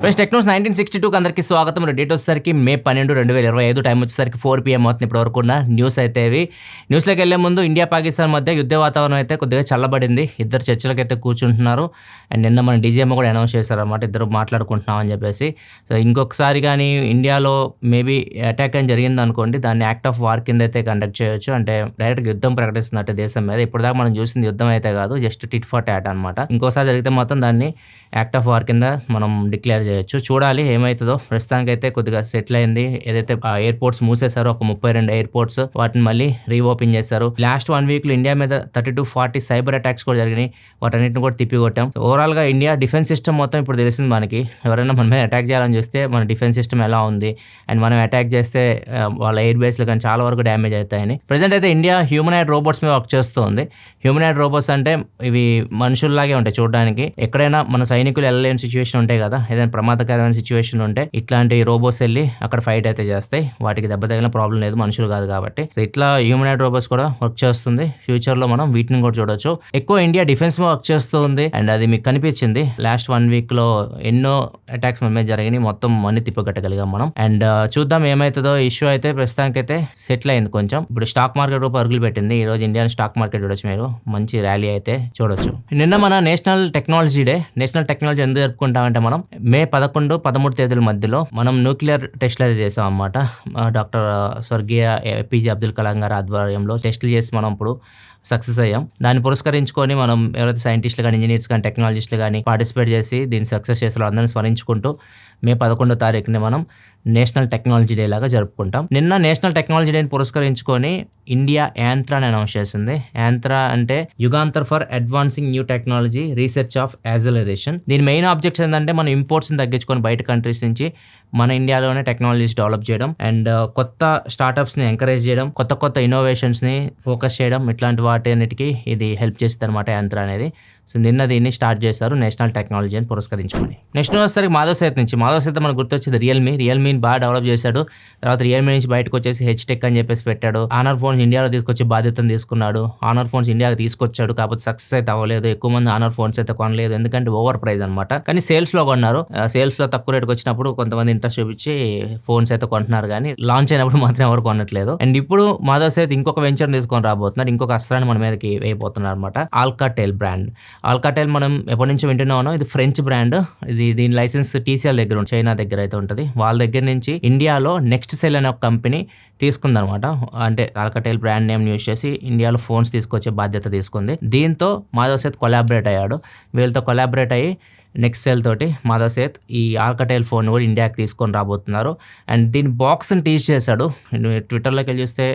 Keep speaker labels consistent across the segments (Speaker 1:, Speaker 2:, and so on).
Speaker 1: Friends Technos 1962 అందరికీ స్వాగతం. Date వచ్చేసరికి May 12, 2025. టైం వచ్చేసరికి 4 PM అవుతుంది. ఇప్పటివరకు ఉన్న న్యూస్ అయితే ఇవి. న్యూస్లోకి వెళ్లే ముందు ఇండియా పాకిస్తాన్ మధ్య యుద్ధ వాతావరణం అయితే కొద్దిగా చల్లబడింది. ఇద్దరు చర్చలకైతే కూర్చుంటున్నారు. అండ్ నిన్న మన డీజీఎం కూడా అనౌన్స్ చేశారన్నమాట, ఇద్దరు మాట్లాడుకుంటున్నాం అని చెప్పేసి. సో ఇంకొకసారి కానీ ఇండియాలో మేబీ అటాక్ అని జరిగింది అనుకోండి, దాన్ని యాక్ట్ ఆఫ్ వార్ కింద అయితే కండక్ట్ చేయొచ్చు. అంటే డైరెక్ట్గా యుద్ధం ప్రకటిస్తున్నట్టు దేశం మీద. ఇప్పటిదాకా మనం చూసింది యుద్ధం అయితే కాదు, జస్ట్ టిట్ ఫర్ టాట్ అనమాట. ఇంకోసారి జరిగితే మాత్రం దాన్ని యాక్ట్ ఆఫ్ వార్ కింద మనం డిక్లేర్ చేయొచ్చు. చూడాలి ఏమవుతుందో. ప్రస్తుతానికైతే కొద్దిగా సెటిల్ అయింది. ఏదైతే ఎయిర్పోర్ట్స్ మూసేశారో ఒక 32 ఎయిర్పోర్ట్స్, వాటిని మళ్ళీ రీఓపెన్ చేశారు. లాస్ట్ 1 వీక్ లో ఇండియా మీద 30-40 సైబర్ అటాక్స్ కూడా జరిగినాయి. వాటన్నిటిని కూడా తిప్పికొట్టాం. ఓవరాల్ గా ఇండియా డిఫెన్స్ సిస్టమ్ మొత్తం ఇప్పుడు తెలిసింది మనకి. ఎవరైనా మన మీద అటాక్ చేయాలని చూస్తే మన డిఫెన్స్ సిస్టమ్ ఎలా ఉంది, అండ్ మనం అటాక్ చేస్తే వాళ్ళ ఎయిర్ బేస్లు కానీ చాలా వరకు డ్యామేజ్ అవుతాయని. ప్రజెంట్ అయితే ఇండియా హ్యూమనాయిడ్ రోబోట్స్ మీద వర్క్ చేస్తుంది. హ్యూమనాయిడ్ రోబోట్స్ అంటే ఇవి మనుషుల్లాగే ఉంటాయి చూడడానికి. ఎక్కడైనా మన సైనికులు వెళ్ళలేని సిచ్యువేషన్ ఉంటాయి కదా, ఏదైనా ప్రమాదకరమైన సిచ్యువేషన్ ఉంటే ఇట్లాంటి రోబోట్స్ వెళ్ళి అక్కడ ఫైట్ అయితే చేస్తాయి. వాటికి దెబ్బ తగిలిన ప్రాబ్లం లేదు, మనుషులు కాదు కాబట్టి. సో ఇట్లా హ్యూమనాయిడ్ రోబోట్స్ కూడా వర్క్ చేస్తుంది. ఫ్యూచర్ లో మనం వీటిని కూడా చూడొచ్చు. ఎక్కువ ఇండియా డిఫెన్స్ మీద వర్క్ చేస్తుంది. అండ్ అది మీకు కనిపించింది. లాస్ట్ 1 వీక్ లో ఎన్నో అటాక్స్ మన మీద జరిగినాయి. మొత్తం మనీ తిప్పగట్టగలిగాం మనం. అండ్ చూద్దాం ఏమైతుందో. ఇష్యూ అయితే ప్రస్తుతానికైతే సెటిల్ అయింది కొంచెం. ఇప్పుడు స్టాక్ మార్కెట్ రూపాయి అరుగులు పెట్టింది. ఈ రోజు ఇండియన్ స్టాక్ మార్కెట్ చూడొచ్చు, మీరు మంచి ర్యాలీ అయితే చూడొచ్చు. నిన్న మన national technology day. National technology ఎందుకు జరుపుకుంటామంటే మనం May 11-13 తేదీల మధ్యలో మనం న్యూక్లియర్ టెస్ట్లు అయితే చేసాం అన్నమాట. డాక్టర్ స్వర్గీయ APJ అబ్దుల్ కలాం గారి ఆధ్వర్యంలో టెస్టులు చేసి మనం ఇప్పుడు సక్సెస్ అయ్యాం. దాన్ని పురస్కరించుకొని మనం ఎవరైతే సైంటిస్టులు కానీ, ఇంజనీర్స్ కానీ, టెక్నాలజిస్టులు కానీ పార్టిసిపేట్ చేసి దీన్ని సక్సెస్ చేసిన అందరినీ స్మరించుకుంటూ May 11 మనం నేషనల్ టెక్నాలజీ డే లాగా జరుపుకుంటాం. నిన్న నేషనల్ టెక్నాలజీ డేని పురస్కరించుకొని ఇండియా యాంత్రా అని అనౌన్స్ చేసింది. యాంత్రా అంటే Jugantar for advancing new technology research of acceleration. దీని మెయిన్ ఆబ్జెక్ట్స్ ఏంటంటే మన ఇంపోర్ట్స్ని తగ్గించుకొని బయట కంట్రీస్ నుంచి మన ఇండియాలోనే టెక్నాలజీస్ డెవలప్ చేయడం, అండ్ కొత్త స్టార్టప్స్ని ఎంకరేజ్ చేయడం, కొత్త ఇన్నోవేషన్స్ని ఫోకస్ చేయడం, ఇట్లాంటి వాటన్నిటికీ ఇది హెల్ప్ చేస్తుంది అనమాట యాంత్రా అనేది. సో నిన్న దీన్ని స్టార్ట్ చేశారు నేషనల్ టెక్నాలజీ అని పురస్కరించుకొని. నెక్స్ట్ వచ్చేసరికి మాధవ్ సేత్ నుంచి. మాధవ్ సేత్ మనకు గుర్తొచ్చేది రియల్మీని బాగా డెవలప్ చేశాడు. తర్వాత రియల్మీ నుంచి బయటకు వచ్చేసి హెచ్టెక్ అని చెప్పేసి పెట్టాడు. ఆనర్ ఫోన్స్ ఇండియాలో తీసుకొచ్చే బాధ్యతను తీసుకున్నాడు. ఆనర్ ఫోన్స్ ఇండియాకి తీసుకొచ్చాడు, కాకపోతే సక్సెస్ అయితే అవ్వలేదు. ఎక్కువ మంది ఆనర్ ఫోన్స్ అయితే కొనలేదు, ఎందుకంటే ఓవర్ ప్రైస్ అనమాట. కానీ సేల్స్ లో కొన్నారు. సేల్స్ లో తక్కువ రేటుకి వచ్చినప్పుడు కొంతమంది ఇంట్రెస్ట్ చూపించి ఫోన్స్ అయితే కొంటున్నారు, కానీ లాంచ్ అయినప్పుడు మాత్రం ఎవరు కొనట్లేదు. అండ్ ఇప్పుడు మాధవ్ సేత్ ఇంకొక వెంచర్ తీసుకొని రాబోతున్నారు. ఇంకొక అస్త్రాన్ని మన మీదకి వేయబోతున్నారు అనమాట. Alcatel brand. ఆల్కాటెల్ మనం ఎప్పటి నుంచో వింటున్నాం. ఇది ఫ్రెంచ్ బ్రాండ్. దీని లైసెన్స్ TCL దగ్గర ఉంటుంది, చైనా దగ్గర అయితే ఉంటుంది. వాళ్ళ దగ్గర నుంచి ఇండియాలో నెక్స్ట్ సెల్ అనే ఒక కంపెనీ తీసుకుందనమాట. అంటే ఆల్కాటెల్ బ్రాండ్ నేమ్ యూజ్ చేసి ఇండియాలో ఫోన్స్ తీసుకొచ్చే బాధ్యత తీసుకుంది. దీంతో మాధవ్ సేత్ కొలాబరేట్ అయ్యాడు. వీళ్ళతో కొలాబరేట్ అయ్యి నెక్స్ట్ సెల్ తోటి మాధవ్ సేత్ ఈ ఆల్కాటెల్ ఫోన్ కూడా ఇండియాకి తీసుకొని రాబోతున్నారు. అండ్ దీని బాక్స్ని టీచ్ చేశాడు. ట్విట్టర్లోకి వెళ్ళి చూస్తే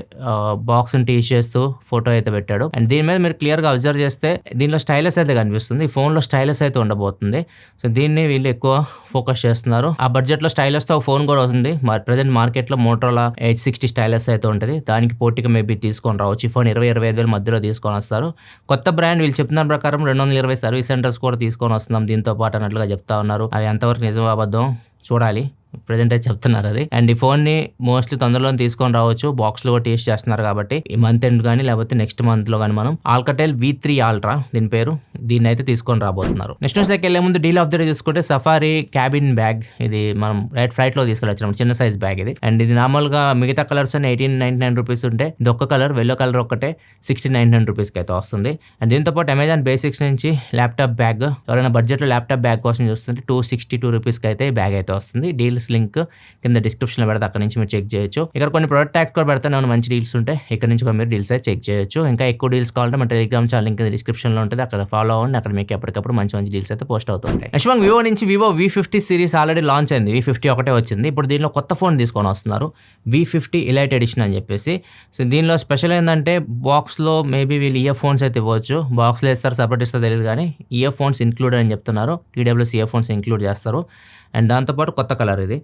Speaker 1: బాక్స్ని టీచ్ చేస్తూ ఫోటో అయితే పెట్టాడు. అండ్ దీని మీద మీరు క్లియర్గా అబ్జర్వ్ చేస్తే దీనిలో స్టైలస్ అయితే కనిపిస్తుంది. ఈ ఫోన్లో స్టైలస్ అయితే ఉండబోతుంది. సో దీన్ని వీళ్ళు ఎక్కువ ఫోకస్ చేస్తున్నారు. ఆ బడ్జెట్లో స్టైలస్తో ఒక ఫోన్ కూడా వస్తుంది. ప్రజెంట్ మార్కెట్లో మోటరోలా H60 స్టైలస్ అయితే ఉంటుంది. దానికి పోటీగా మేబీ తీసుకొని రావచ్చు. ఈ ఫోన్ 20-25 వేల మధ్యలో తీసుకొని వస్తారు. కొత్త బ్రాండ్ వీళ్ళు చెప్తున్న ప్రకారం 220 సర్వీస్ సెంటర్స్ కూడా తీసుకొని వస్తున్నాం దీంతో పాటు అన్నట్లుగా చెప్తా ఉన్నారు. అవి ఎంతవరకు నిజం అబద్ధం చూడాలి. ప్రెజెంట్ అయితే చెప్తున్నారు అది. అండ్ ఈ ఫోన్ ని మోస్ట్లీ తొందరలో తీసుకొని రావచ్చు. బాక్స్ లో కూడా టేస్ట్ చేస్తున్నారు కాబట్టి ఈ మంత్ ఎండ్ కానీ లేకపోతే నెక్స్ట్ మంత్ లో కానీ మనం ఆల్కాటెల్ V3 Ultra దీని పేరు, దీన్ని అయితే తీసుకొని రాబోతున్నారు. నెక్స్ట్ న్యూస్ దగ్గర వెళ్ళే ముందు డీల్ ఆఫ్ ది డే చూసుకుంటే సఫారీ క్యాబిన్ బ్యాగ్. ఇది మనం ఫ్లైట్ లో తీసుకెళ్ళొచ్చు, చిన్న సైజ్ బ్యాగ్ ఇది. అండ్ ఇది నార్మల్ గా మిగతా కలర్స్ 1899 రూపీస్ ఉంటే ఇది ఒక్క కలర్ వెల్లో కలర్ ఒక్కటే 1699 రూపీస్ కి అయితే వస్తుంది. అండ్ దీంతో పాటు అమెజాన్ బేసిక్స్ నుంచి ల్యాప్టాప్ బ్యాగ్, ఎవరైనా బడ్జెట్ లో ల్యాప్టాప్ బ్యాగ్ కోసం చూస్తుంటే 262 రూపీస్ కి అయితే బ్యాగ్ అయితే వస్తుంది. డీల్స్ లింక్ కింద డిస్క్రిప్షన్ లో పెడితే అక్కడ నుంచి మీరు చెక్ చేయొచ్చు. ఇక్కడ కొన్ని ప్రొడక్ట్ ట్యాగ్స్ కూడా పెడతాను, మంచి డీల్స్ ఉంటాయి. ఇక్కడ నుంచి కూడా మీరు డీల్స్ అయితే చెక్ చేయొచ్చు. ఇంకా ఎక్కువ డీల్స్ కావాలంటే మన టెలిగ్రామ్ ఛానల్ లింక్ డిస్క్రిప్షన్ లో ఉంటుంది, అక్కడ ఫాలో అవ్వండి. అక్కడ మీకు ఎప్పటికప్పుడు మంచి డీల్స్ అయితే పోస్ట్ అవుతుంటాయి. నెక్స్ట్ వివో నుంచి Vivo V50 series already launch అయింది. V50 ఒకటే వచ్చింది. ఇప్పుడు దీనిలో కొత్త ఫోన్ తీసుకొని వస్తున్నారు, V50 ఎలైట్ ఎడిషన్ అని చెప్పేసి. సో దీనిలో స్పెషల్ ఏంటంటే బాక్స్ లో మేబీ వీళ్ళు ఇయర్ ఫోన్స్ అయితే ఇవ్వచ్చు. బాక్స్ లో ఇస్తారు, సపరేట్ ఇస్తారు తెలియదు, కానీ ఇయర్ ఫోన్స్ ఇంక్లూడ్ అని చెప్తున్నారు. TWS ఇయర్ ఫోన్స్ ఇంక్లూడ్ చేస్తారు. అండ్ దాంతోపాటు కొత్త కలర్ ఇది. ఇది.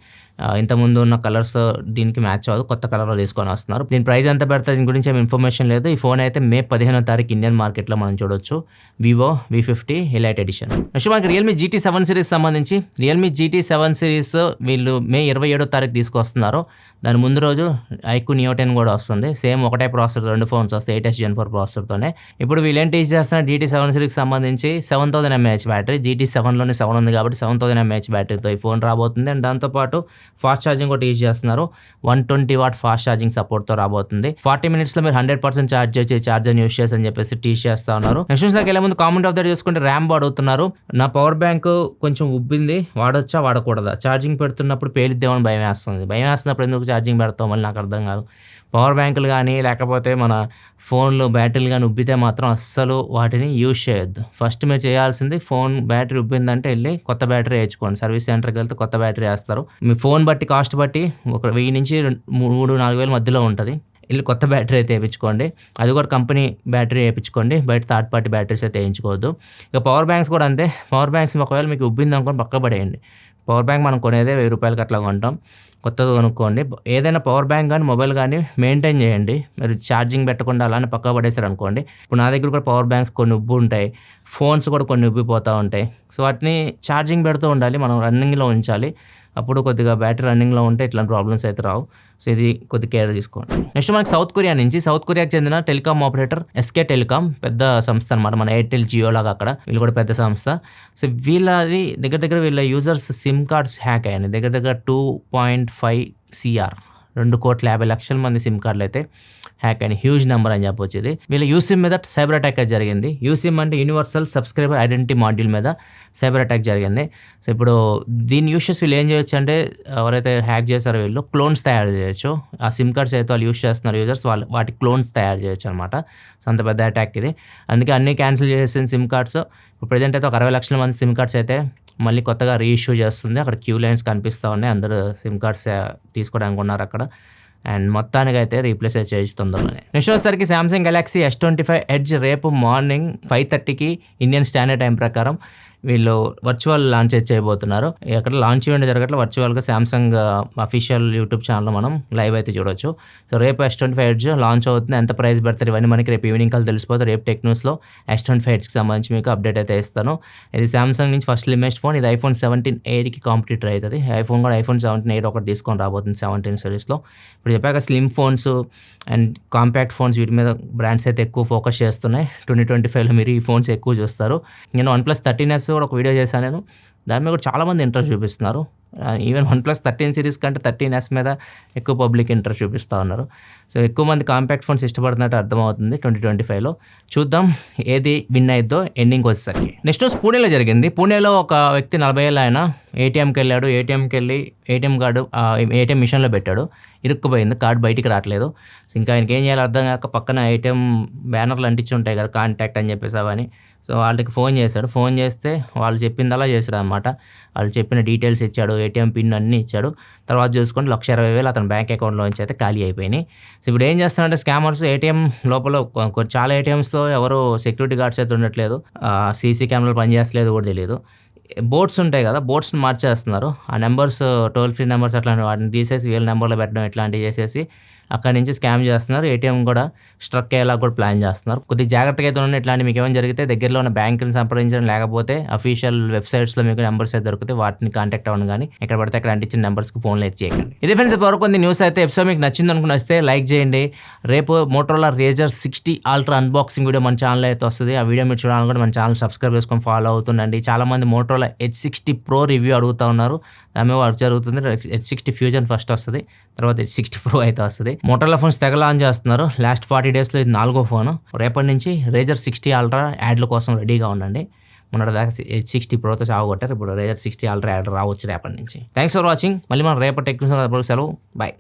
Speaker 1: ఇంతకుముందు ఉన్న కలర్స్ దీనికి మ్యాచ్ అవ్వదు, కొత్త కలర్లో తీసుకొని వస్తున్నారు. దీని ప్రైస్ ఎంత పెడతారు దీని గురించి ఏమి ఇన్ఫర్మేషన్ లేదు. ఈ ఫోన్ అయితే మే 15వ తారీఖు ఇండియన్ మార్కెట్లో మనం చూడొచ్చు. Vivo V50 elite edition. Next మనకి రియల్మీ GT7 సిరీస్ సంబంధించి రియల్మీ GT7 సిరీస్ వీళ్ళు మే 27వ తారీఖు తీసుకొస్తున్నారు. దాని ముందు రోజు iQOO Neo 10 కూడా వస్తుంది. సేమ్ ఒకటే ప్రాసెసర్, 2 ఫోన్స్ వస్తాయి 8S Gen 4 ప్రాసెసర్తోనే. ఇప్పుడు వీళ్ళు ఏంటి యూజ్ చేస్తున్నారు, GT7 సిరీస్కి సంబంధించి 7000 mAh బ్యాటరీ, GT7లోనే 7 ఉంది కాబట్టి 7000 mAh బ్యాటరీతో ఈ ఫోన్ రాబోతుంది. అండ్ దాంతోపాటు ఫాస్ట్ ఛార్జింగ్ కూడా యూజ్ చేస్తున్నారు. 120 వాట్ ఫాస్ట్ ఛార్జింగ్ సపోర్ట్తో రాబోతుంది. 40 మినిట్స్లో మీరు 100% ఛార్జ్ చేసి ఛార్జర్ యూజ్ చేసి అని చెప్పేసి టీచ్ చేస్తా ఉన్నారు. నెక్స్ట్ వెళ్ళే ముందు కామెంట్ ఆఫ్ దట్ చూసుకుంటే ర్యామ్ అడుగుతున్నారు. నా పవర్ బ్యాంక్ కొంచెం ఉబ్బింది, వాడొచ్చా వాడకూడదా, ఛార్జింగ్ పెడుతున్నప్పుడు పేలిద్దామని భయం వేస్తుంది. భయం వేస్తున్నప్పుడు ఎందుకు ఛార్జింగ్ పెడతాం మళ్ళీ నాకు అర్థం కాదు. పవర్ బ్యాంకులు కానీ లేకపోతే మన ఫోన్లు బ్యాటరీలు కానీ ఉబ్బితే మాత్రం అస్సలు వాటిని యూజ్ చేయొద్దు. ఫస్ట్ మీరు చేయాల్సింది ఫోన్ బ్యాటరీ ఉబ్బిందంటే వెళ్ళి కొత్త బ్యాటరీ వేయించుకోండి. సర్వీస్ సెంటర్కి వెళ్తే కొత్త బ్యాటరీ వేస్తారు. మీ ఫోన్ బట్టి కాస్ట్ బట్టి ఒక 1000 నుంచి 3-4 మధ్యలో ఉంటుంది. వెళ్ళి కొత్త బ్యాటరీ అయితే వేయించుకోండి. అది కూడా కంపెనీ బ్యాటరీ వేయించుకోండి, బయట థర్డ్ పార్టీ బ్యాటరీస్ అయితే వేయించుకోవద్దు. ఇక పవర్ బ్యాంక్స్ కూడా అంతే. పవర్ బ్యాంక్స్ ఒకవేళ మీకు ఉబ్బింది అనుకోని పక్క పడేయండి. పవర్ బ్యాంక్ మనం కొనేదే 1000 రూపాయలకి అట్లా కొంటాం, కొత్తగా కొనుక్కోండి. ఏదైనా పవర్ బ్యాంక్ కానీ మొబైల్ కానీ మెయింటైన్ చేయండి. మీరు ఛార్జింగ్ పెట్టకుండా అలానే పక్క పడేసారు అనుకోండి. ఇప్పుడు నా దగ్గర కూడా పవర్ బ్యాంక్స్ కొన్ని ఉబ్బు ఉంటాయి, ఫోన్స్ కూడా కొన్ని ఉబ్బిపోతూ ఉంటాయి. సో వాటిని ఛార్జింగ్ పెడుతూ ఉండాలి, మనం రన్నింగ్లో ఉంచాలి. అప్పుడు కొద్దిగా బ్యాటరీ రన్నింగ్లో ఉంటే ఇట్లాంటి ప్రాబ్లమ్స్ అయితే రావు. సో ఇది కొద్ది కేర్ తీసుకోండి. నెక్స్ట్ మనకి సౌత్ కొరియాకి చెందిన టెలికాం ఆపరేటర్ SK టెలికాం, పెద్ద సంస్థ అనమాట, మన ఎయిర్టెల్ జియో లాగా అక్కడ వీళ్ళు కూడా పెద్ద సంస్థ. సో వీళ్ళది దగ్గర వీళ్ళ యూజర్స్ సిమ్ కార్డ్స్ హ్యాక్ అయ్యాయి. దగ్గర 2.5 CR 2,50,00,000 మంది సిమ్ కార్డులు అయితే హ్యాక్ అయిన హ్యూజ్ నెంబర్ అని చెప్పొచ్చు. ఇది వీళ్ళ యూసిమ్ మీద సైబర్ అటాక్ జరిగింది. యూసిమ్ అంటే యూనివర్సల్ సబ్స్క్రైబర్ ఐడెంటిటీ మాడ్యూల్ మీద సైబర్ అటాక్ జరిగింది. సో ఇప్పుడు దీని యూసెస్ వీళ్ళు ఏం చేయొచ్చు అంటే, ఎవరైతే హ్యాక్ చేస్తారో వీళ్ళు క్లోన్స్ తయారు చేయొచ్చు. ఆ సిమ్ కార్డ్స్ అయితే వాళ్ళు యూస్ చేస్తున్నారు యూజర్స్, వాటి క్లోన్స్ తయారు చేయొచ్చు అనమాట. సో అంత పెద్ద అటాక్ ఇది. అందుకే అన్ని క్యాన్సిల్ చేసిన సిమ్ కార్డ్స్ ఇప్పుడు ప్రజెంట్ అయితే ఒక 60 లక్షల మంది సిమ్ కార్డ్స్ అయితే మళ్ళీ కొత్తగా రీఇష్యూ చేస్తుంది. అక్కడ క్యూ లైన్స్ కనిపిస్తూ ఉన్నాయి, అందరూ సిమ్ కార్డ్స్ తీసుకోవడానికి ఉన్నారు అక్కడ. అండ్ మొత్తానికి అయితే రీప్లేస్ చేయొచ్చు తొందరలోనే. నెక్స్ట్ వచ్చేసరికి Samsung Galaxy S25 Edge రేపు మార్నింగ్ 5:30కి ఇండియన్ స్టాండర్డ్ టైం ప్రకారం వీళ్ళు వర్చువల్ లాంచ్ చేయబోతున్నారు. అక్కడ లాంచ్ ఈవెంట్ జరగట్లే, వర్చువల్గా సామ్సంగ్ అఫీషియల్ యూట్యూబ్ ఛానల్లో మనం లైవ్ అయితే చూడొచ్చు. సో రేపు S25 Edge లాంచ్ అవుతుంది. ఎంత ప్రైస్ పెడతారు ఇవన్నీ మనకి రేపు ఈవినింగ్ కల్ తెలిసిపోతుంది. రేపు టెక్ న్యూస్లో S25 Edgeకి సంబంధించి మీకు అప్డేట్ అయితే ఇస్తాను. ఇది సామ్సంగ్ నుంచి ఫస్ట్ లిమిటెడ్ ఫోన్. ఇది iPhone 17 Airకి కాంపిటీటర్ అవుతుంది. iPhone 17 Air ఒకటి తీసుకొని రాబోతుంది 17 సిరీస్లో. ఇప్పుడు చెప్పాక slim phones and compact phones వీటి మీద బ్రాండ్స్ అయితే ఎక్కువ ఫోకస్ చేస్తున్నాయి. 2025లో మీరు ఈ ఫోన్స్ ఎక్కువ చూస్తారు. నేను OnePlus 13S కూడా ఒక వీడియో చేశాను నేను, దాని మీద కూడా చాలామంది ఇంట్రెస్ట్ చూపిస్తున్నారు. ఈవెన్ OnePlus 13 సిరీస్ కంటే 13S మీద ఎక్కువ పబ్లిక్ ఇంట్రెస్ట్ చూపిస్తూ ఉన్నారు. సో ఎక్కువ మంది కాంపాక్ట్ ఫోన్స్ ఇష్టపడుతున్నట్టు అర్థమవుతుంది 2025లో. చూద్దాం ఏది విన్ అయిద్దో ఎండింగ్ వచ్చేసరికి. నెక్స్ట్ పూణేలో జరిగింది. పూణేలో ఒక వ్యక్తి 40 ఏళ్ళ ఆయన ATMకి వెళ్ళాడు. ATMకి వెళ్ళి ATM కార్డు ATM మిషన్లో పెట్టాడు, ఇరుక్కుపోయింది, కార్డు బయటికి రావట్లేదు. ఇంకా ఆయనకి ఏం చేయాలో అర్థం కాక పక్కన ATM బ్యానర్లు అంటించి ఉంటాయి కదా, కాంటాక్ట్ అని చెప్పేసి అవని. సో వాళ్ళకి ఫోన్ చేశాడు. ఫోన్ చేస్తే వాళ్ళు చెప్పిందలా చేశాడు అనమాట. వాళ్ళు చెప్పిన డీటెయిల్స్ ఇచ్చాడు, ATM పిన్ అన్నీ ఇచ్చాడు. తర్వాత చూసుకుంటే 1,20,000 అతని బ్యాంక్ అకౌంట్లో నుంచి అయితే ఖాళీ అయిపోయినాయి. సో ఇప్పుడు ఏం చేస్తున్నారంటే స్కామర్స్ ATM లోపల చాలా ATMస్లో ఎవరు సెక్యూరిటీ గార్డ్స్ అయితే ఉండట్లేదు, CC కెమెరాలు పనిచేస్తలేదు కూడా తెలియదు. బోర్డ్స్ ఉంటాయి కదా, బోర్డ్స్ని మార్చేస్తున్నారు. ఆ నెంబర్స్ టోల్ ఫ్రీ నెంబర్స్ అట్లాంటి వాటిని తీసేసి వీళ్ళ నెంబర్లో పెట్టడం ఇట్లాంటివి చేసేసి అక్కడి నుంచి స్కామ్ చేస్తున్నారు. ATM కూడా స్ట్రక్ అయ్యేలా కూడా ప్లాన్ చేస్తున్నారు. కొద్దిగా జాగ్రత్తగా అయితే ఉండండి. ఇట్లాంటి మీకు ఏమైనా జరిగితే దగ్గరలో ఉన్న బ్యాంకుని సంప్రదించడం, లేకపోతే అఫీషియల్ వెబ్సైట్స్లో మీకు నెంబర్స్ అయితే దొరికితే వాటిని కాంటాక్ట్ అవ్వడం, కానీ ఎక్కడ పడితే అక్కడ అంటించిన నెంబర్స్కి ఫోన్లు అయితే చేయకండి. ఇది ఫ్రెండ్స్ వరకు కొన్ని న్యూస్ అయితే. ఎపిసోడ్ మీకు నచ్చింది అనుకుని వస్తే లైక్ చేయండి. రేపు Motorola Razr 60 Ultra unboxing video మన ఛానల్ అయితే వస్తుంది. ఆ వీడియో మీరు చూడాలనుకుంటే మన ఛానల్ సబ్స్క్రైబ్ చేసుకొని ఫాలో అవుతుండండి. చాలామంది Motorola H60 Pro రివ్యూ అడుగుతూ ఉన్నారు, దాని వర్క్ జరుగుతుంది. H60 Fusion ఫస్ట్ వస్తుంది, తర్వాత H60 Pro అయితే వస్తుంది. Motorola ఫోన్స్ తెగ లాంచ్ చేస్తున్నారు. లాస్ట్ 40 డేస్లో ఇది 4వ ఫోను. రేపటి నుంచి Razr 60 Ultra యాడ్ల కోసం రెడీగా ఉండండి. మొన్నటి దాకా H60 Proతో చావగొట్టారు, ఇప్పుడు Razr 60 Ultra యాడ్ రావచ్చు రేపటి నుంచి. Thanks for watching. మళ్ళీ మనం రేపటి టెక్ న్యూస్ సెలవు. బాయ్.